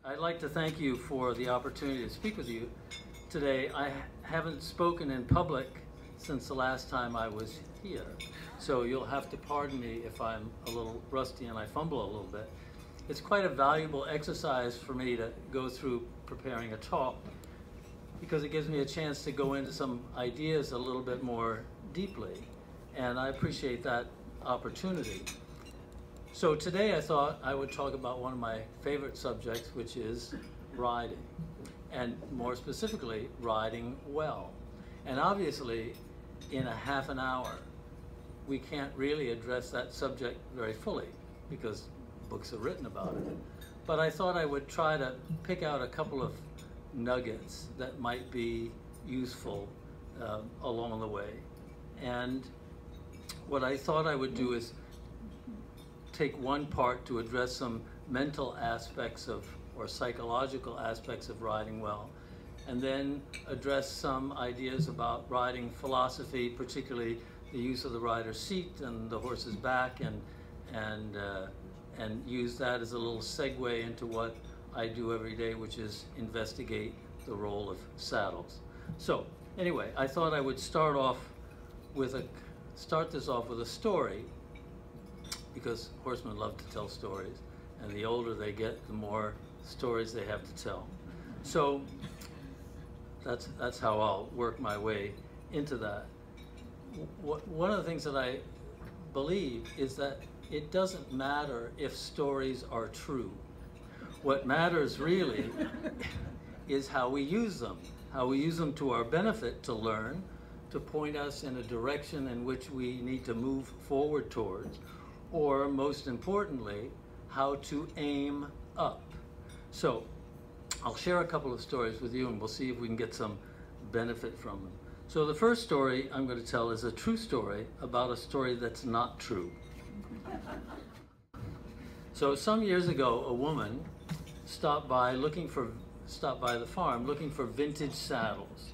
I'd like to thank you for the opportunity to speak with you today. I haven't spoken in public since the last time I was here, so you'll have to pardon me if I'm a little rusty and I fumble a little bit. It's quite a valuable exercise for me to go through preparing a talk, because it gives me a chance to go into some ideas a little bit more deeply, and I appreciate that opportunity. So today I thought I would talk about one of my favorite subjects, which is riding, and more specifically, riding well. And obviously, in a half an hour, we can't really address that subject very fully, because books are written about it. But I thought I would try to pick out a couple of nuggets that might be useful along the way. And what I thought I would do is take one part to address some mental aspects of, or psychological aspects of riding well, and then address some ideas about riding philosophy, particularly the use of the rider's seat and the horse's back, and use that as a little segue into what I do every day, which is investigate the role of saddles. So anyway, I thought I would start this off with a story, because horsemen love to tell stories, and the older they get, the more stories they have to tell. So that's how I'll work my way into that. One of the things that I believe is that it doesn't matter if stories are true. What matters really is how we use them to our benefit, to learn, to point us in a direction in which we need to move forward towards, or most importantly, how to aim up. So I'll share a couple of stories with you, and we'll see if we can get some benefit from them. So the first story I'm going to tell is a true story about a story that's not true. So some years ago, a woman stopped by the farm looking for vintage saddles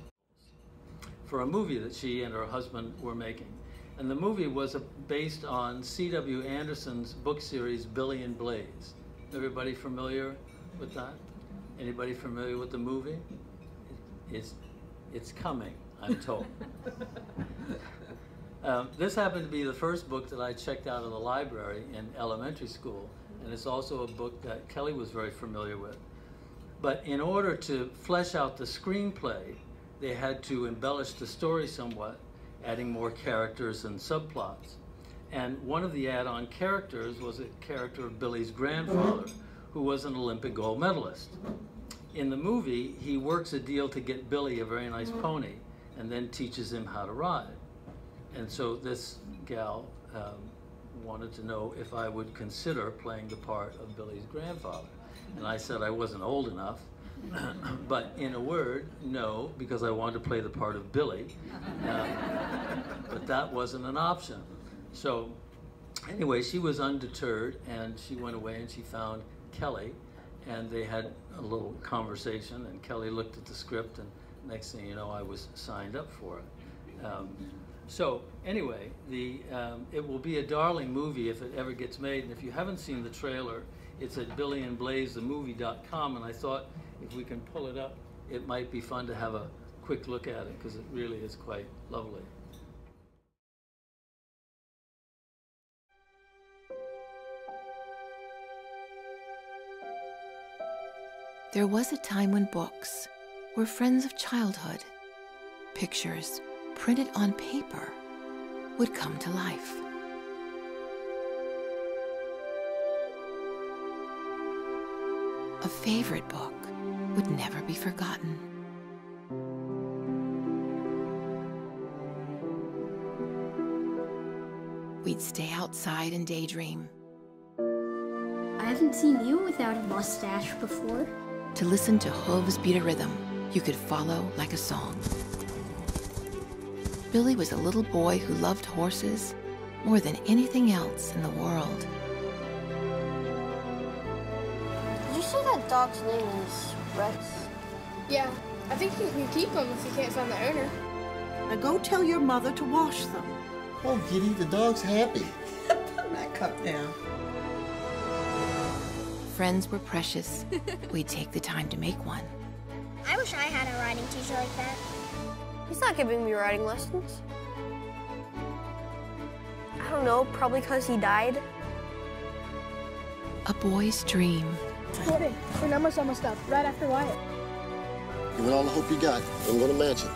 for a movie that she and her husband were making. And the movie was based on C.W. Anderson's book series, Billy and Blaze. Everybody familiar with that? Anybody familiar with the movie? It's coming, I'm told. This happened to be the first book that I checked out of the library in elementary school, and it's also a book that Kelly was very familiar with. But in order to flesh out the screenplay, they had to embellish the story somewhat, adding more characters and subplots. And one of the add-on characters was a character of Billy's grandfather, who was an Olympic gold medalist. In the movie, he works a deal to get Billy a very nice pony, and then teaches him how to ride. And so this gal wanted to know if I would consider playing the part of Billy's grandfather. And I said I wasn't old enough, but in a word, no, because I wanted to play the part of Billy. But that wasn't an option. So anyway, she was undeterred, and she went away and she found Kelly, and they had a little conversation, and Kelly looked at the script, and next thing you know, I was signed up for it. So anyway, it will be a darling movie if it ever gets made, and if you haven't seen the trailer, it's at billyandblazethemovie.com, and I thought if we can pull it up, it might be fun to have a quick look at it, because it really is quite lovely. There was a time when books were friends of childhood. Pictures printed on paper would come to life. A favorite book would never be forgotten. We'd stay outside and daydream. I haven't seen you without a mustache before. To listen to hooves beat a rhythm you could follow like a song. Billy was a little boy who loved horses more than anything else in the world. Did you say that dog's name is Rex? Yeah, I think you can keep them if you can't find the owner. Now go tell your mother to wash them. Oh, Giddy, the dog's happy. Put that cup down. friends were precious, we'd take the time to make one. I wish I had a riding teacher like that. He's not giving me riding lessons. I don't know, probably because he died. A boy's dream. Jordan, remember some of stuff right after Wyatt. Give it all the hope you got. I'm gonna match it.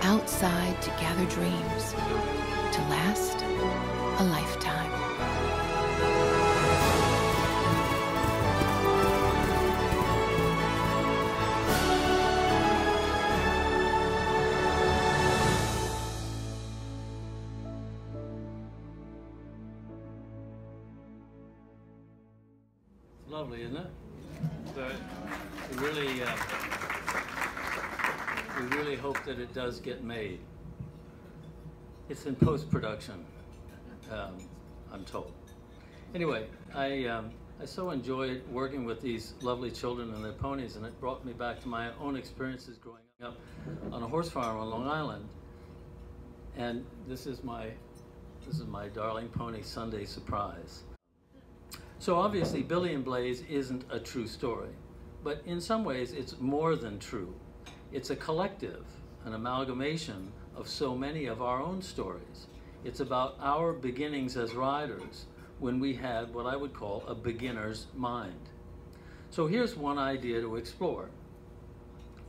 Outside to gather dreams, to last a lifetime. It's lovely, isn't it? But we really hope that it does get made. It's in post-production, I'm told. Anyway, I so enjoyed working with these lovely children and their ponies, and it brought me back to my own experiences growing up on a horse farm on Long Island. And this is my darling pony, Sunday Surprise. So obviously, Billy and Blaze isn't a true story, but in some ways, it's more than true. It's a collective, an amalgamation of so many of our own stories. It's about our beginnings as riders when we had what I would call a beginner's mind. So here's one idea to explore.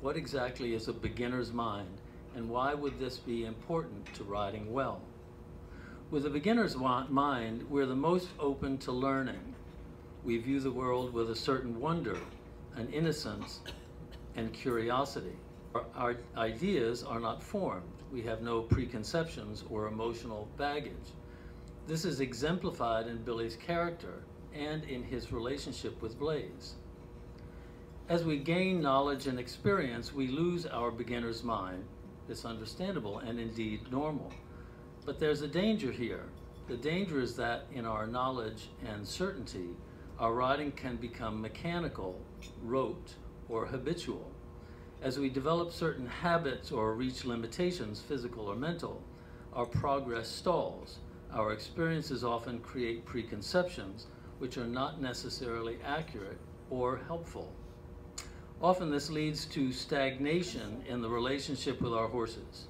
What exactly is a beginner's mind, and why would this be important to riding well? With a beginner's mind, we're the most open to learning. We view the world with a certain wonder, an innocence, and curiosity. Our ideas are not formed. We have no preconceptions or emotional baggage. This is exemplified in Billy's character and in his relationship with Blaze. As we gain knowledge and experience, we lose our beginner's mind. It's understandable and indeed normal. But there's a danger here. The danger is that in our knowledge and certainty, our riding can become mechanical, rote, or habitual. As we develop certain habits or reach limitations, physical or mental, our progress stalls. Our experiences often create preconceptions which are not necessarily accurate or helpful. Often this leads to stagnation in the relationship with our horses.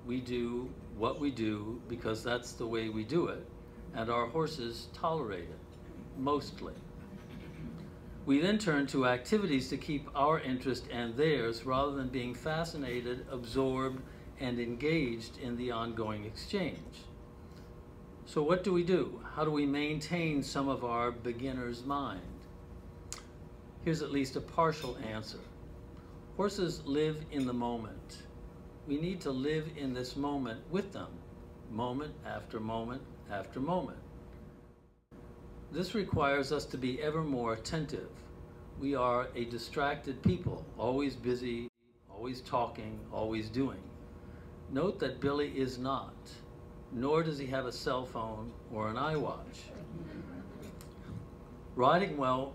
We do what we do because that's the way we do it, and our horses tolerate it, mostly. We then turn to activities to keep our interest and theirs rather than being fascinated, absorbed, and engaged in the ongoing exchange. So what do we do? How do we maintain some of our beginner's mind? Here's at least a partial answer. Horses live in the moment. We need to live in this moment with them, moment after moment after moment. This requires us to be ever more attentive. We are a distracted people, always busy, always talking, always doing. Note that Billy is not, nor does he have a cell phone or an iWatch. Riding well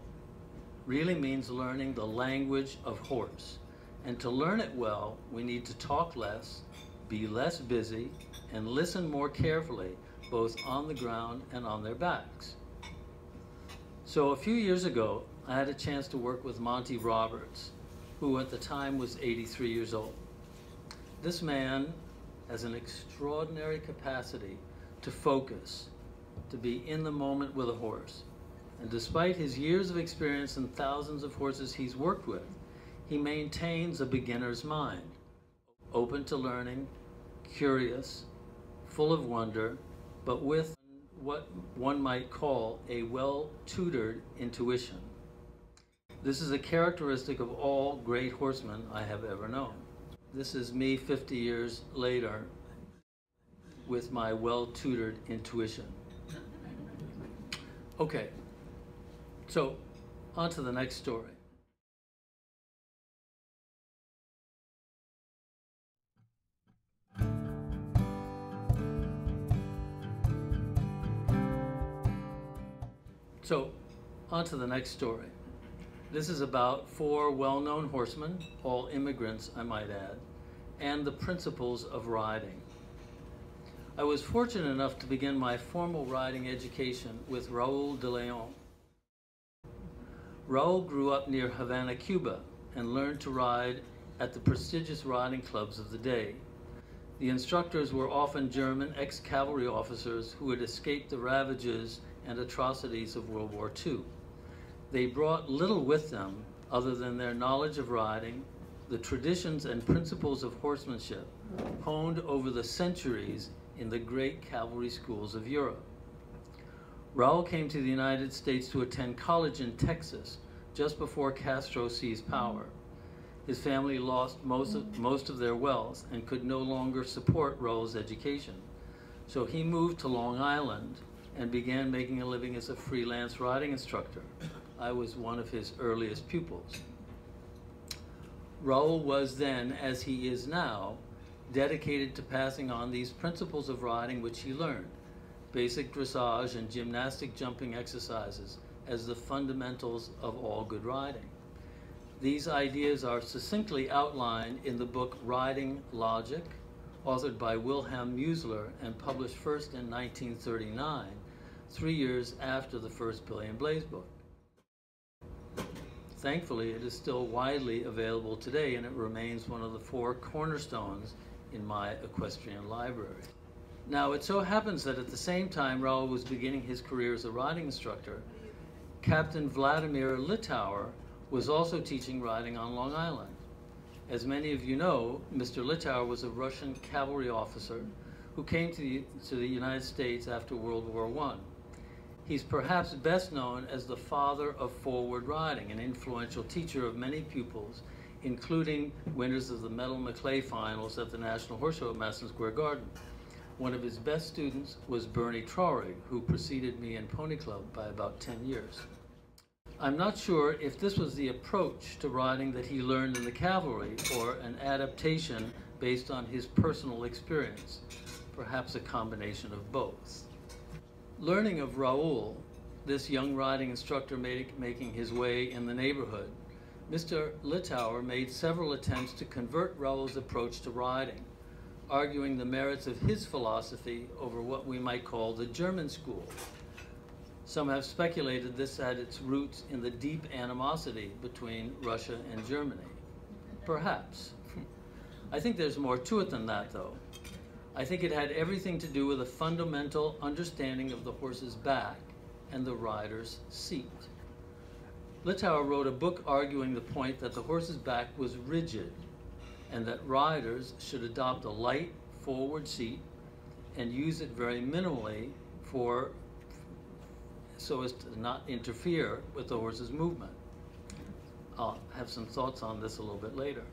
really means learning the language of horse. And to learn it well, we need to talk less, be less busy, and listen more carefully, both on the ground and on their backs. So a few years ago, I had a chance to work with Monty Roberts, who at the time was 83 years old. This man has an extraordinary capacity to focus, to be in the moment with a horse. And despite his years of experience and thousands of horses he's worked with, he maintains a beginner's mind, open to learning, curious, full of wonder, but with what one might call a well-tutored intuition. This is a characteristic of all great horsemen I have ever known. This is me 50 years later with my well-tutored intuition. Okay, so on to the next story. So On to the next story. This is about 4 well-known horsemen, all immigrants I might add, and the principles of riding. I was fortunate enough to begin my formal riding education with Raúl de León. Raúl grew up near Havana, Cuba, and learned to ride at the prestigious riding clubs of the day. The instructors were often German ex-cavalry officers who had escaped the ravages and atrocities of World War II. They brought little with them other than their knowledge of riding, the traditions and principles of horsemanship honed over the centuries in the great cavalry schools of Europe. Raúl came to the United States to attend college in Texas just before Castro seized power. His family lost most of their wealth and could no longer support Raúl's education. So he moved to Long Island and began making a living as a freelance riding instructor. I was one of his earliest pupils. Raúl was then, as he is now, dedicated to passing on these principles of riding which he learned, basic dressage and gymnastic jumping exercises, as the fundamentals of all good riding. These ideas are succinctly outlined in the book Riding Logic, authored by Wilhelm Müsler and published first in 1939, 3 years after the first Billy and Blaze book. Thankfully, it is still widely available today, and it remains one of the 4 cornerstones in my equestrian library. Now, it so happens that at the same time Raúl was beginning his career as a riding instructor, Captain Vladimir Litauer was also teaching riding on Long Island. As many of you know, Mr. Litauer was a Russian cavalry officer who came to the United States after World War I. He's perhaps best known as the father of forward riding, an influential teacher of many pupils, including winners of the Medal McClay finals at the National Horse Show at Madison Square Garden. One of his best students was Bernie Traurig, who preceded me in Pony Club by about 10 years. I'm not sure if this was the approach to riding that he learned in the cavalry or an adaptation based on his personal experience, perhaps a combination of both. Learning of Raúl, this young riding instructor making his way in the neighborhood, Mr. Litauer made several attempts to convert Raúl's approach to riding, arguing the merits of his philosophy over what we might call the German school. Some have speculated this had its roots in the deep animosity between Russia and Germany. Perhaps. I think there's more to it than that, though. I think it had everything to do with a fundamental understanding of the horse's back and the rider's seat. Litauer wrote a book arguing the point that the horse's back was rigid and that riders should adopt a light forward seat and use it very minimally so as to not interfere with the horse's movement. I'll have some thoughts on this a little bit later.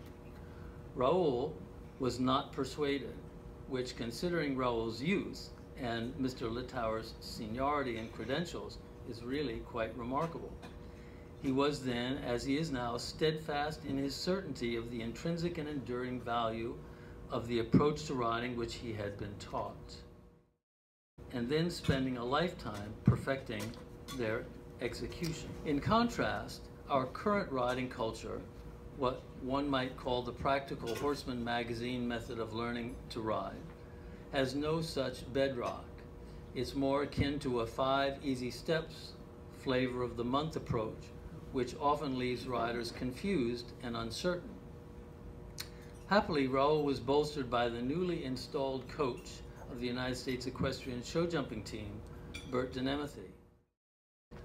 Raúl was not persuaded, which, considering Raúl's youth and Mr. Litauer's seniority and credentials, is really quite remarkable. He was then, as he is now, steadfast in his certainty of the intrinsic and enduring value of the approach to riding which he had been taught, and then spending a lifetime perfecting their execution. In contrast, our current riding culture, what one might call the Practical Horseman magazine method of learning to ride, has no such bedrock. It's more akin to a 5 easy steps flavor of the month approach, which often leaves riders confused and uncertain. Happily, Raúl was bolstered by the newly installed coach of the United States Equestrian Show Jumping Team, Bert Denemethy.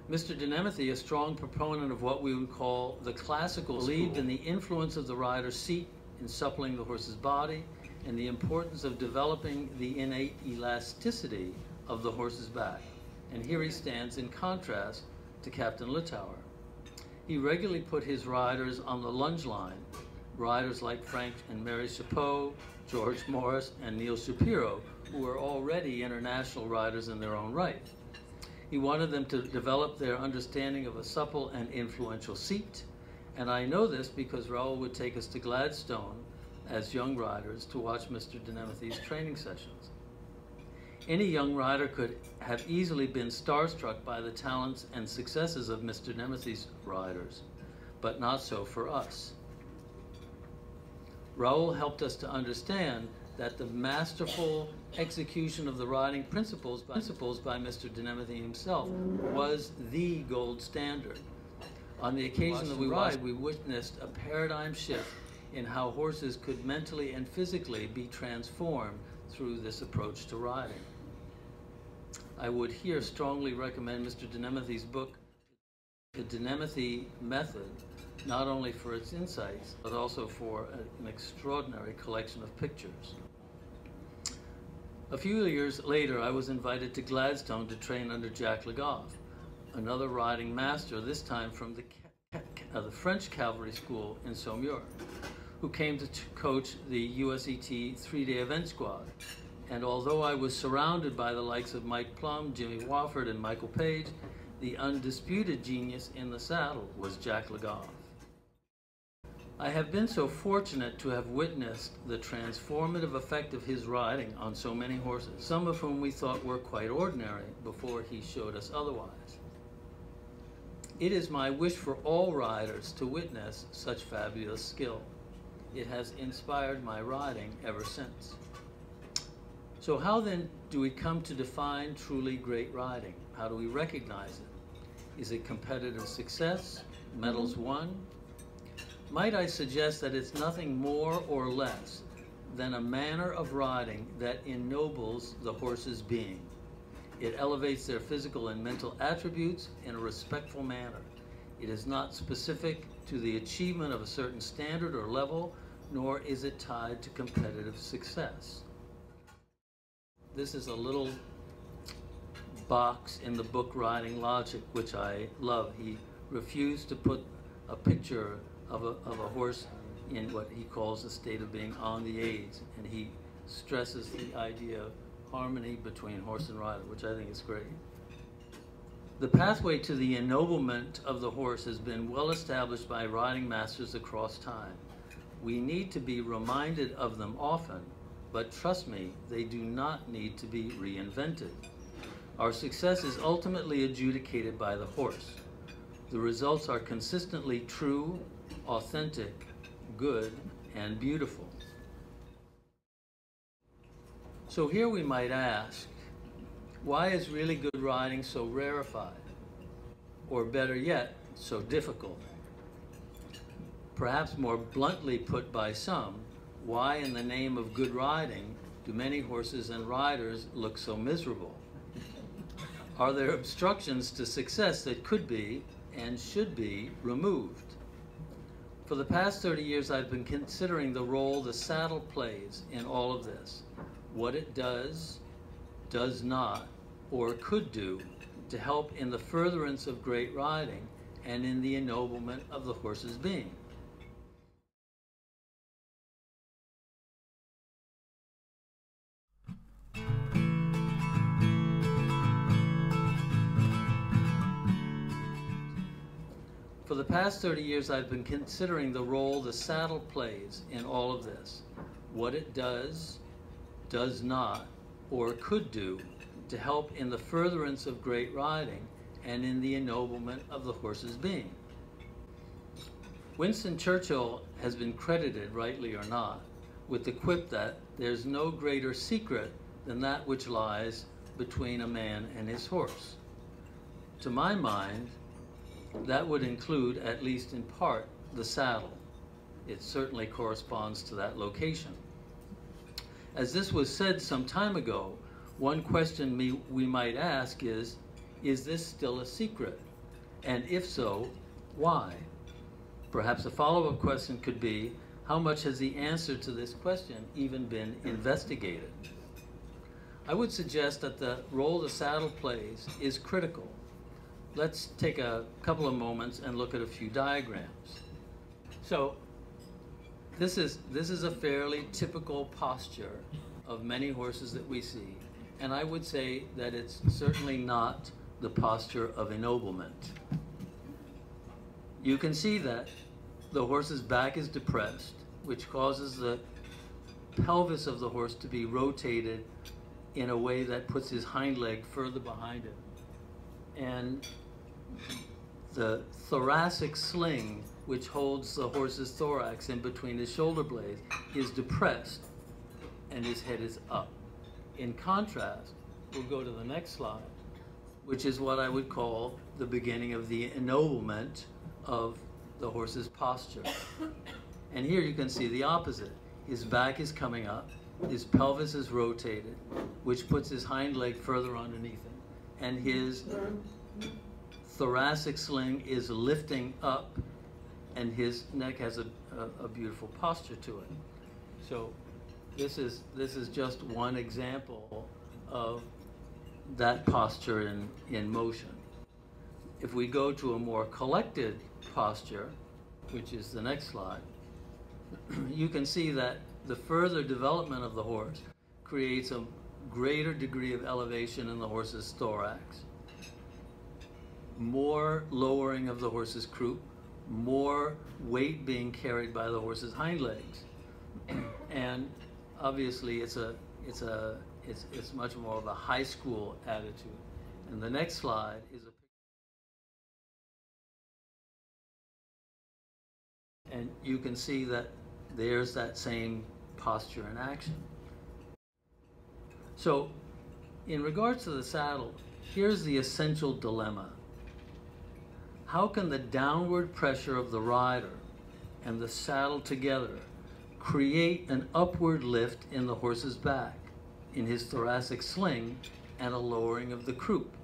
Mr. Denemethy, a strong proponent of what we would call the classical school, believed in the influence of the rider's seat in suppling the horse's body and the importance of developing the innate elasticity of the horse's back. And here he stands in contrast to Captain Litauer. He regularly put his riders on the lunge line, riders like Frank and Mary Chapeau, George Morris, and Neil Shapiro, who were already international riders in their own right. He wanted them to develop their understanding of a supple and influential seat, and I know this because Raúl would take us to Gladstone as young riders to watch Mr. Denemethy's training sessions. Any young rider could have easily been starstruck by the talents and successes of Mr. Nemesi's riders, but not so for us. Raoul helped us to understand that the masterful execution of the riding principles by Mr. Nemesi himself was the gold standard. On the occasion that we ride, we witnessed a paradigm shift in how horses could mentally and physically be transformed through this approach to riding. I would here strongly recommend Mr. Nemesi's book, The Nemesi Method, not only for its insights, but also for an extraordinary collection of pictures. A few years later, I was invited to Gladstone to train under Jacques Legoff, another riding master, this time from the French Cavalry School in Saumur, who came to coach the USET three-day event squad. And although I was surrounded by the likes of Mike Plum, Jimmy Wofford, and Michael Page, the undisputed genius in the saddle was Jacques Legoff. I have been so fortunate to have witnessed the transformative effect of his riding on so many horses, some of whom we thought were quite ordinary before he showed us otherwise. It is my wish for all riders to witness such fabulous skill. It has inspired my riding ever since. So how then do we come to define truly great riding? How do we recognize it? Is it competitive success, medals won? Might I suggest that it's nothing more or less than a manner of riding that ennobles the horse's being. It elevates their physical and mental attributes in a respectful manner. It is not specific to the achievement of a certain standard or level, nor is it tied to competitive success. This is a little box in the book Riding Logic, which I love. He refused to put a picture of a horse in what he calls a state of being on the aids, and he stresses the idea of harmony between horse and rider, which I think is great. The pathway to the ennoblement of the horse has been well established by riding masters across time. We need to be reminded of them often, but trust me, they do not need to be reinvented. Our success is ultimately adjudicated by the horse. The results are consistently true, authentic, good, and beautiful. So here we might ask, why is really good riding so rarefied? Or better yet, so difficult? Perhaps more bluntly put by some, why in the name of good riding do many horses and riders look so miserable? Are there obstructions to success that could be and should be removed? For the past 30 years, I've been considering the role the saddle plays in all of this, what it does not, or could do to help in the furtherance of great riding and in the ennoblement of the horse's being. For the past 30 years, I've been considering the role the saddle plays in all of this, what it does not, or could do to help in the furtherance of great riding and in the ennoblement of the horse's being. Winston Churchill has been credited, rightly or not, with the quip that there's no greater secret than that which lies between a man and his horse. To my mind, that would include, at least in part, the saddle. It certainly corresponds to that location. As this was said some time ago, one question we might ask is this still a secret? And if so, why? Perhaps a follow-up question could be, how much has the answer to this question even been investigated? I would suggest that the role the saddle plays is critical. Let's take a couple of moments and look at a few diagrams. So this is a fairly typical posture of many horses that we see, and I would say that it's certainly not the posture of ennoblement. You can see that the horse's back is depressed, which causes the pelvis of the horse to be rotated in a way that puts his hind leg further behind him. And the thoracic sling, which holds the horse's thorax in between his shoulder blades, is depressed and his head is up. In contrast, we'll go to the next slide, which is what I would call the beginning of the ennoblement of the horse's posture. And here you can see the opposite. His back is coming up, his pelvis is rotated, which puts his hind leg further underneath him, and his thoracic sling is lifting up, and his neck has a beautiful posture to it. So this is just one example of that posture in motion. If we go to a more collected posture, which is the next slide, you can see that the further development of the horse creates a greater degree of elevation in the horse's thorax, more lowering of the horse's croup, more weight being carried by the horse's hind legs, and obviously it's much more of a high school attitude. And the next slide is and you can see that there's that same posture in action. So in regards to the saddle, here's the essential dilemma. How can the downward pressure of the rider and the saddle together create an upward lift in the horse's back, in his thoracic sling, and a lowering of the croup?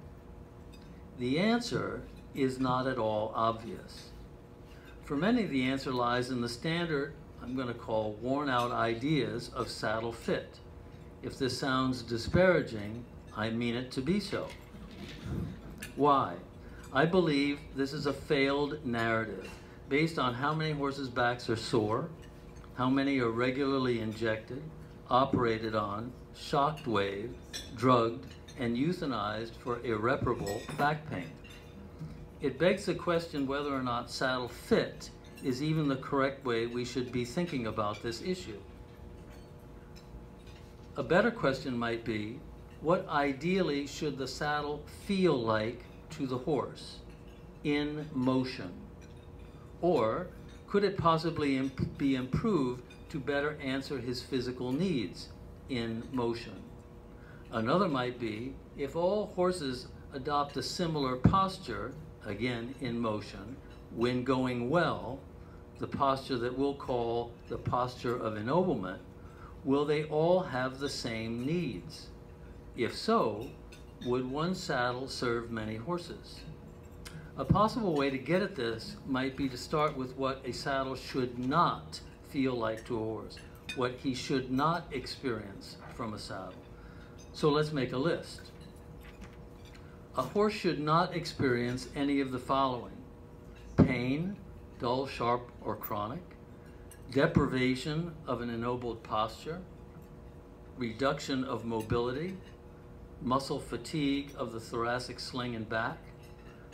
The answer is not at all obvious. For many, the answer lies in the standard, I'm going to call worn-out ideas of saddle fit. If this sounds disparaging, I mean it to be so. Why? I believe this is a failed narrative based on how many horses' backs are sore, how many are regularly injected, operated on, shock waved, drugged, and euthanized for irreparable back pain. It begs the question whether or not saddle fit is even the correct way we should be thinking about this issue. A better question might be, what ideally should the saddle feel like to the horse in motion? Or could it possibly be improved to better answer his physical needs in motion? Another might be, if all horses adopt a similar posture, again in motion, when going well, the posture that we'll call the posture of ennoblement, will they all have the same needs? If so, would one saddle serve many horses? A possible way to get at this might be to start with what a saddle should not feel like to a horse, what he should not experience from a saddle. So let's make a list. A horse should not experience any of the following: pain, dull, sharp, or chronic; deprivation of an ennobled posture; reduction of mobility; muscle fatigue of the thoracic sling and back;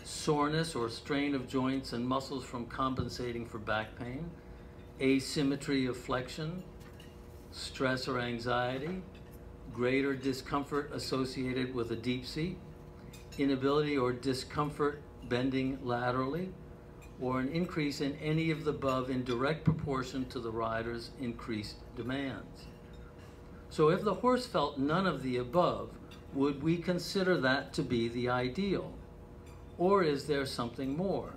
soreness or strain of joints and muscles from compensating for back pain; asymmetry of flexion; stress or anxiety; greater discomfort associated with a deep seat; inability or discomfort bending laterally; or an increase in any of the above in direct proportion to the rider's increased demands. So if the horse felt none of the above, would we consider that to be the ideal? Or is there something more,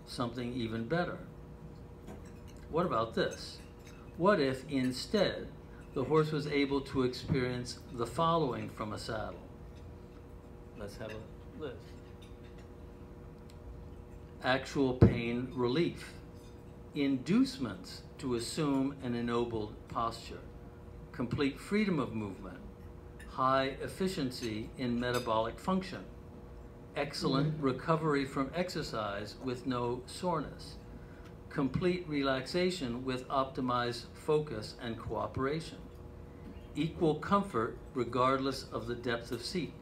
something even better? What about this? What if instead the horse was able to experience the following from a saddle? Let's have a list. Actual pain relief, inducements to assume an ennobled posture, complete freedom of movement, high efficiency in metabolic function, excellent recovery from exercise with no soreness, complete relaxation with optimized focus and cooperation, equal comfort regardless of the depth of seat,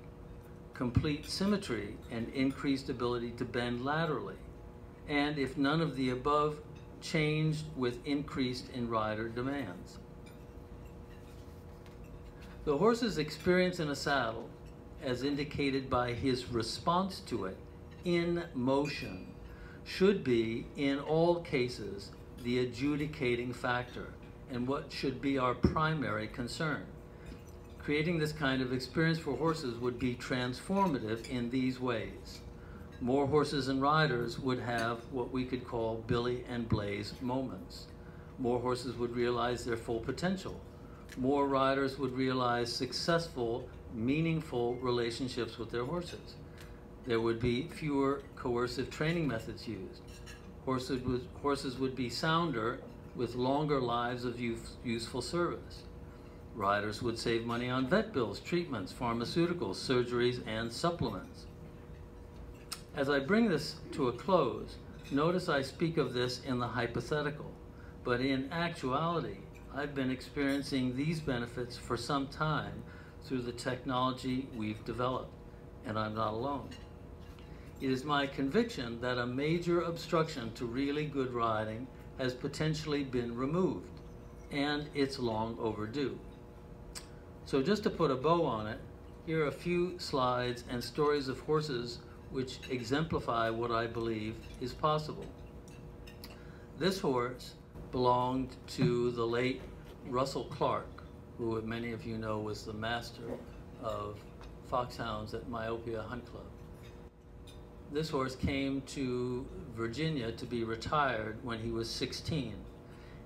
complete symmetry and increased ability to bend laterally, and if none of the above, changed with increased in rider demands. The horse's experience in a saddle, as indicated by his response to it in motion, should be, in all cases, the adjudicating factor and what should be our primary concern. Creating this kind of experience for horses would be transformative in these ways. More horses and riders would have what we could call Billy and Blaze moments. More horses would realize their full potential. More riders would realize successful, meaningful relationships with their horses. There would be fewer coercive training methods used. Horses would be sounder with longer lives of useful service. Riders would save money on vet bills, treatments, pharmaceuticals, surgeries, and supplements. As I bring this to a close, notice I speak of this in the hypothetical, but in actuality, I've been experiencing these benefits for some time through the technology we've developed, and I'm not alone. It is my conviction that a major obstruction to really good riding has potentially been removed, and it's long overdue. So just to put a bow on it, here are a few slides and stories of horses which exemplify what I believe is possible. This horse belonged to the late Russell Clark, who many of you know was the master of foxhounds at Myopia Hunt Club. This horse came to Virginia to be retired when he was 16,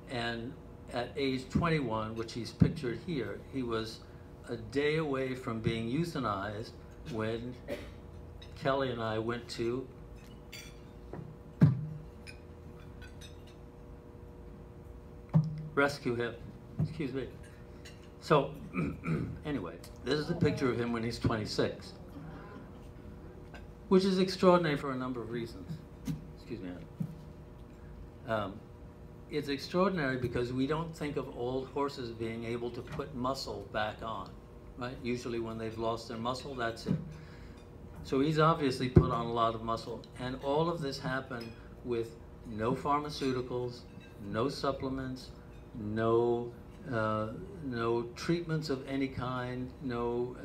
and at age 21, which he's pictured here, he was a day away from being euthanized when Kelly and I went to rescue him. Excuse me. So, anyway, this is a picture of him when he's 26, which is extraordinary for a number of reasons. Excuse me. It's extraordinary because we don't think of old horses being able to put muscle back on, right? Usually when they've lost their muscle, that's it. So he's obviously put on a lot of muscle, and all of this happened with no pharmaceuticals, no supplements, no treatments of any kind, no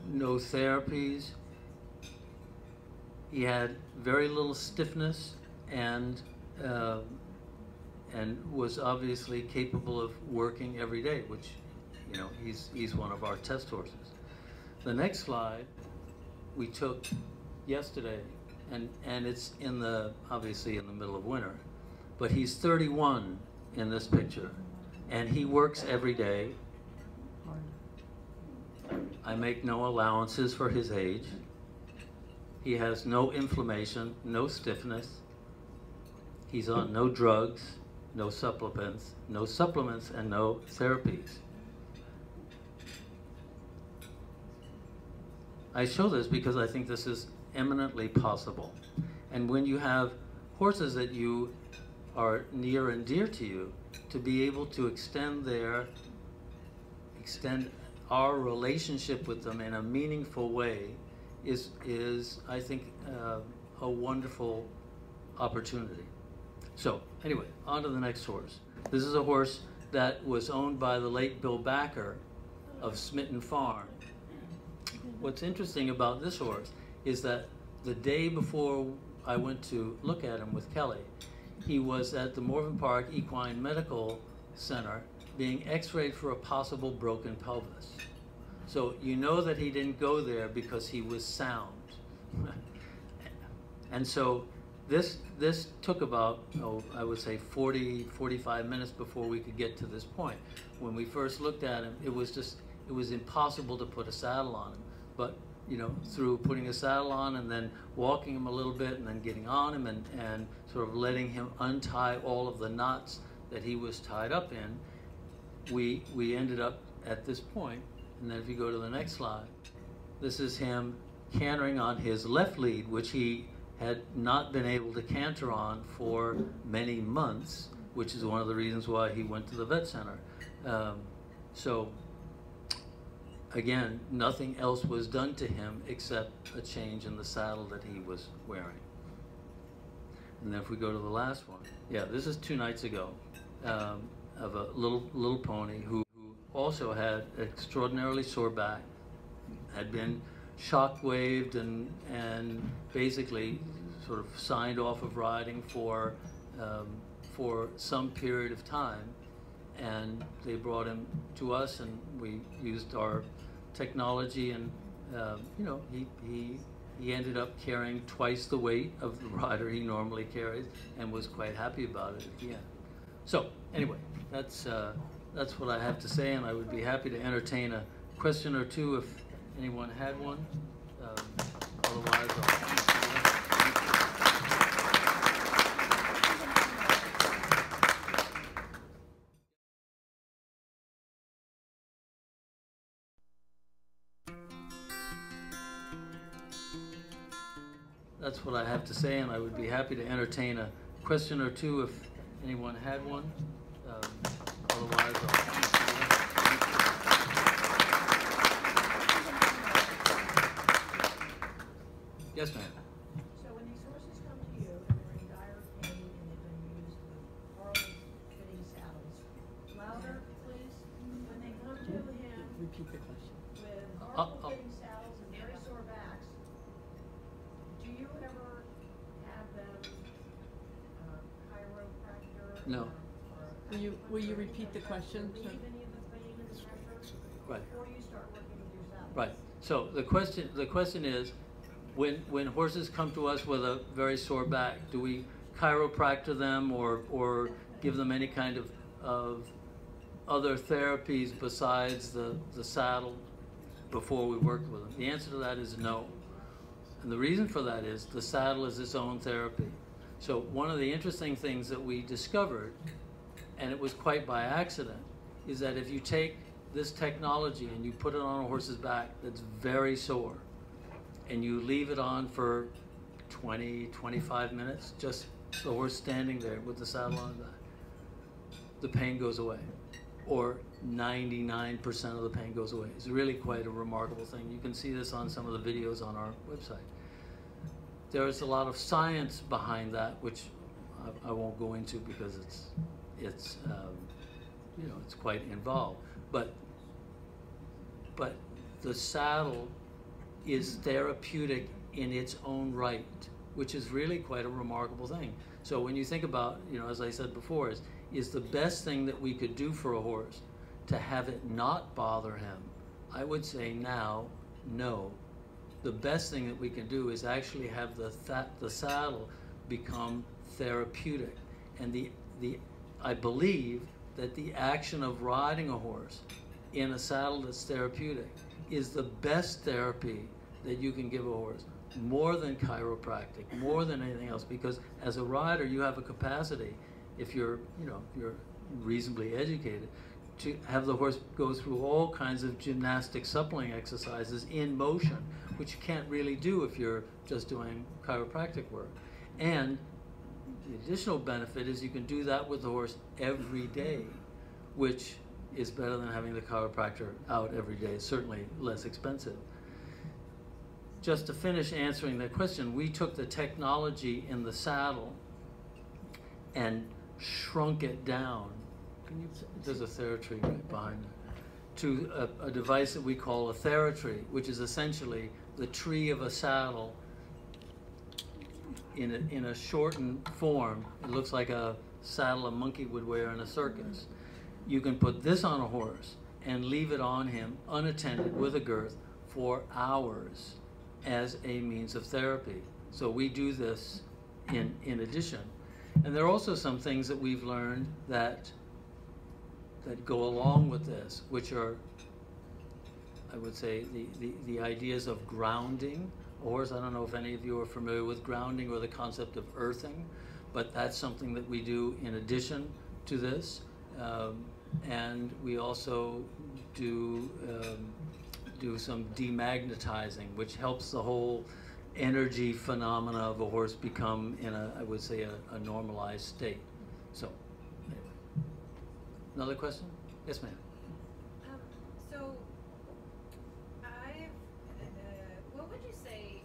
therapies. He had very little stiffness and was obviously capable of working every day, which, you know, he's one of our test horses. The next slide we took yesterday, and it's obviously in the middle of winter, but he's 31 in this picture, and he works every day. I make no allowances for his age. He has no inflammation, no stiffness. He's on no drugs, no supplements, and no therapies. I show this because I think this is eminently possible. And when you have horses that you are near and dear to you, to be able to extend our relationship with them in a meaningful way is I think, a wonderful opportunity. So anyway, on to the next horse. This is a horse that was owned by the late Bill Backer of Smitten Farm. What's interesting about this horse is that the day before I went to look at him with Kelly, he was at the Morven Park Equine Medical Center being x-rayed for a possible broken pelvis. So you know that he didn't go there because he was sound. And so this took about, I would say 40, 45 minutes before we could get to this point. When we first looked at him, it was impossible to put a saddle on him. But, you know, through putting a saddle on and then walking him a little bit and then getting on him and sort of letting him untie all of the knots that he was tied up in, we ended up at this point. And then if you go to the next slide, this is him cantering on his left lead, which he had not been able to canter on for many months, which is one of the reasons why he went to the vet center. So again, nothing else was done to him except a change in the saddle that he was wearing. And then if we go to the last one, yeah, this is 2 nights ago, of a little pony who also had extraordinarily sore back, had been shock-waved and basically sort of signed off of riding for some period of time. And they brought him to us, and we used our technology, and you know, he ended up carrying twice the weight of the rider he normally carries, and was quite happy about it at the end. So anyway, that's what I have to say, and I would be happy to entertain a question or two if anyone had one. Otherwise, that's what I have to say, and I would be happy to entertain a question or two if anyone had one. Otherwise, yes, ma'am. So when these horses come to you and they're in dire pain and they've been used with horrible fitting saddles, louder, please. When they come to him Repeat the question. with horrible fitting saddles and very sore backs, do you ever have them chiropractor? No. Will you repeat the question? Relieve any of the pain and the pressure Right. before you start working with your saddle? Right. So the question is, when horses come to us with a very sore back, do we chiropractor them or give them any kind of other therapies besides the saddle before we work with them? The answer to that is no. And the reason for that is the saddle is its own therapy. So one of the interesting things that we discovered, and it was quite by accident, is that if you take this technology and you put it on a horse's back that's very sore, and you leave it on for 20, 25 minutes, just the horse standing there with the saddle on the back, the pain goes away. Or 99% of the pain goes away. It's really quite a remarkable thing. You can see this on some of the videos on our website. There is a lot of science behind that, which I won't go into because it's you know, it's quite involved. But the saddle is therapeutic in its own right, which is really quite a remarkable thing. So when you think about, you know, as I said before, is the best thing that we could do for a horse to have it not bother him? I would say now, no. The best thing that we can do is actually have the saddle become therapeutic. And I believe that the action of riding a horse in a saddle that's therapeutic is the best therapy that you can give a horse, more than chiropractic, more than anything else, because as a rider you have a capacity, if you're, you know, if you're reasonably educated, to have the horse go through all kinds of gymnastic suppling exercises in motion, which you can't really do if you're just doing chiropractic work. And the additional benefit is you can do that with the horse every day, which is better than having the chiropractor out every day. It's certainly less expensive. Just to finish answering that question, we took the technology in the saddle and shrunk it down. There's a Thera-Tree right behind it, to a device that we call a Thera-Tree, which is essentially the tree of a saddle in a shortened form. It looks like a saddle a monkey would wear in a circus. You can put this on a horse and leave it on him unattended with a girth for hours as a means of therapy. So we do this in addition. And there are also some things that we've learned that go along with this, which are, I would say, the ideas of grounding a horse. I don't know if any of you are familiar with grounding or the concept of earthing, but that's something that we do in addition to this. And we also do some demagnetizing, which helps the whole energy phenomena of a horse become in I would say, a normalized state. So, anyway. Another question? Yes, ma'am. So, what would you say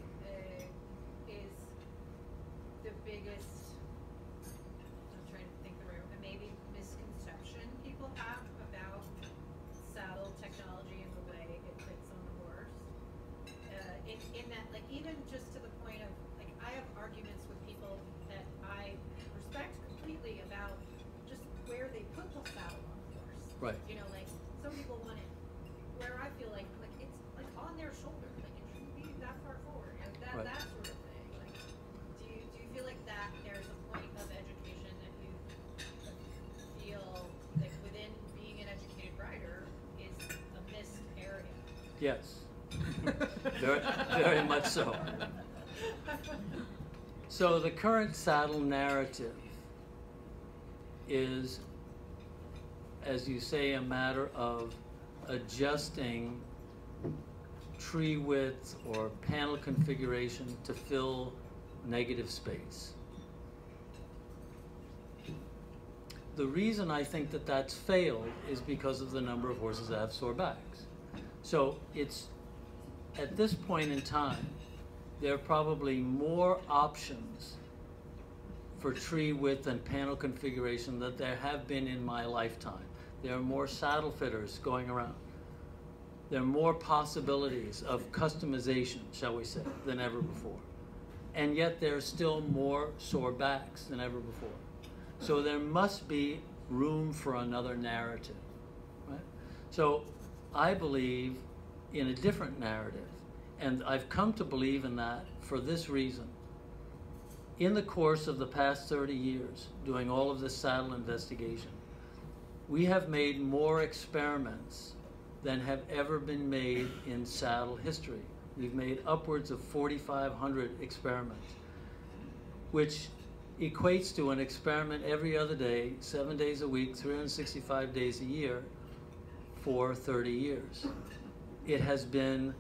is the biggest, I'm trying to think the right word, maybe misconception people have about in that, like, even just to the point of, like, I have arguments with people that I respect completely about just where they put the saddle on the horse. Right. You know, like, some people want it where I feel like it's like on their shoulder, like it shouldn't be that far forward, and that Right. that sort of thing. Like, do you feel like that there's a point of education that you feel like within being an educated rider is a missed area? Yes. very, very much so. So the current saddle narrative is, as you say, a matter of adjusting tree width or panel configuration to fill negative space. The reason I think that that's failed is because of the number of horses that have sore backs. So it's, at this point in time, there are probably more options for tree width and panel configuration than there have been in my lifetime. There are more saddle fitters going around. There are more possibilities of customization, shall we say, than ever before. And yet there are still more sore backs than ever before. So there must be room for another narrative, right? So I believe in a different narrative, and I've come to believe in that for this reason. In the course of the past 30 years, doing all of this saddle investigation, we have made more experiments than have ever been made in saddle history. We've made upwards of 4,500 experiments, which equates to an experiment every other day, 7 days a week, 365 days a year for 30 years. It has been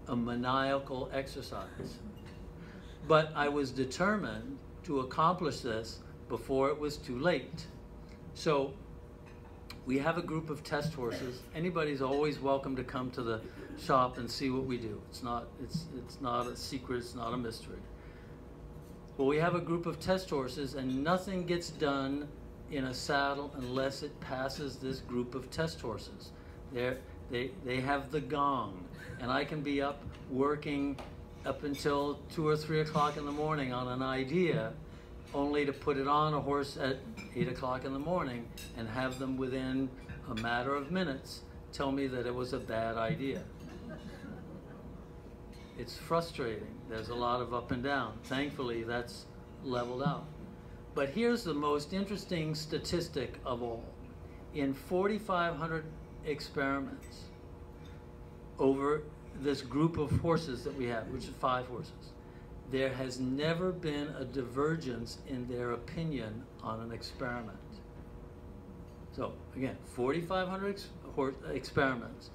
a maniacal exercise. But I was determined to accomplish this before it was too late. So we have a group of test horses. Anybody's always welcome to come to the shop and see what we do. It's not a secret, it's not a mystery. Well, we have a group of test horses, and nothing gets done in a saddle unless it passes this group of test horses. They have the gong, and I can be up working up until 2 or 3 o'clock in the morning on an idea, only to put it on a horse at 8 o'clock in the morning and have them within a matter of minutes tell me that it was a bad idea. It's frustrating. There's a lot of up and down. Thankfully, that's leveled out. But here's the most interesting statistic of all. In 4,500 experiments over this group of horses that we have, which is 5 horses, there has never been a divergence in their opinion on an experiment. So again, 4,500 experiments,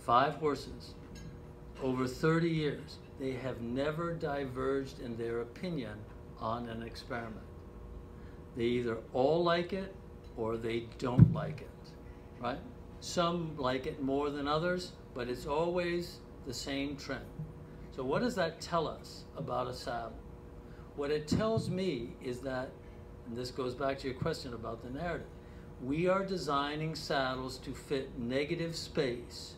5 horses, over 30 years, they have never diverged in their opinion on an experiment. They either all like it or they don't like it, right? Some like it more than others, but it's always the same trend. So what does that tell us about a saddle? What it tells me is that, and this goes back to your question about the narrative, we are designing saddles to fit negative space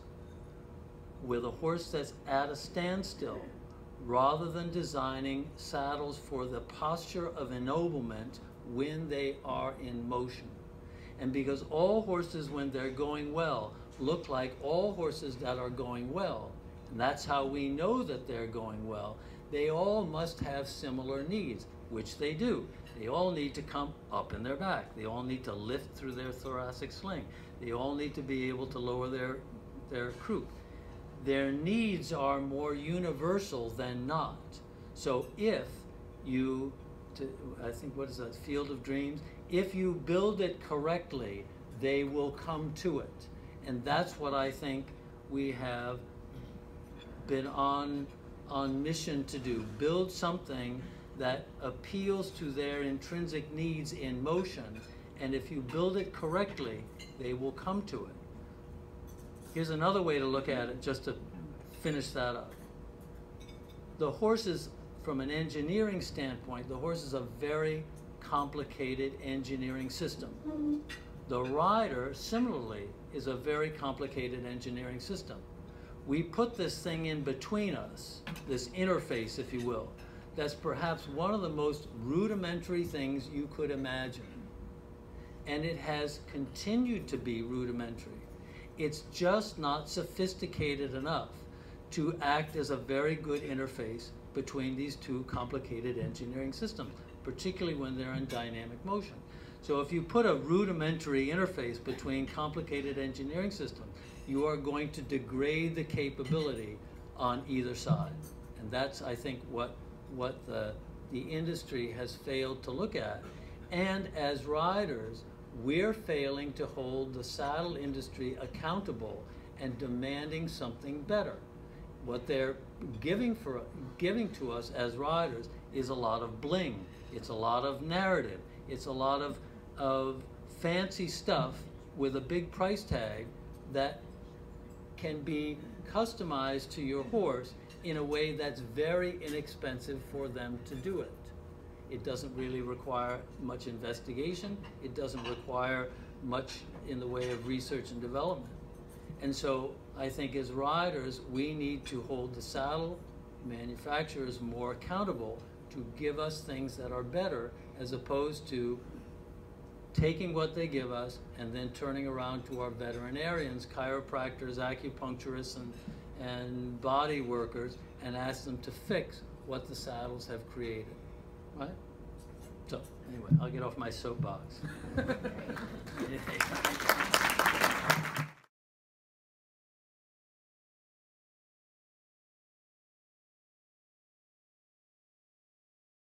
with a horse that's at a standstill, rather than designing saddles for the posture of ennoblement when they are in motion. And because all horses, when they're going well, look like all horses that are going well, and that's how we know that they're going well, they all must have similar needs, which they do. They all need to come up in their back. They all need to lift through their thoracic sling. They all need to be able to lower their croup. Their needs are more universal than not. So if you, I think, what is that, Field of Dreams? If you build it correctly, they will come to it. And that's what I think we have been on mission to do. Build something that appeals to their intrinsic needs in motion, and if you build it correctly, they will come to it. Here's another way to look at it, just to finish that up. The horses, from an engineering standpoint, the horse is a very complicated engineering system. The rider, similarly, is a very complicated engineering system. we put this thing in between us, this interface, if you will, that's perhaps one of the most rudimentary things you could imagine. And it has continued to be rudimentary. It's just not sophisticated enough to act as a very good interface between these two complicated engineering systems, particularly when they're in dynamic motion. So if you put a rudimentary interface between complicated engineering systems, you are going to degrade the capability on either side. And that's, I think, what the industry has failed to look at. And as riders, we're failing to hold the saddle industry accountable and demanding something better. What they're giving to us as riders is a lot of bling. It's a lot of narrative. It's a lot of fancy stuff with a big price tag that can be customized to your horse in a way that's very inexpensive for them to do it. It doesn't really require much investigation. It doesn't require much in the way of research and development. And so I think as riders, we need to hold the saddle manufacturers more accountable to give us things that are better, as opposed to taking what they give us and then turning around to our veterinarians, chiropractors, acupuncturists, and body workers, and ask them to fix what the saddles have created, right? So anyway, I'll get off my soapbox.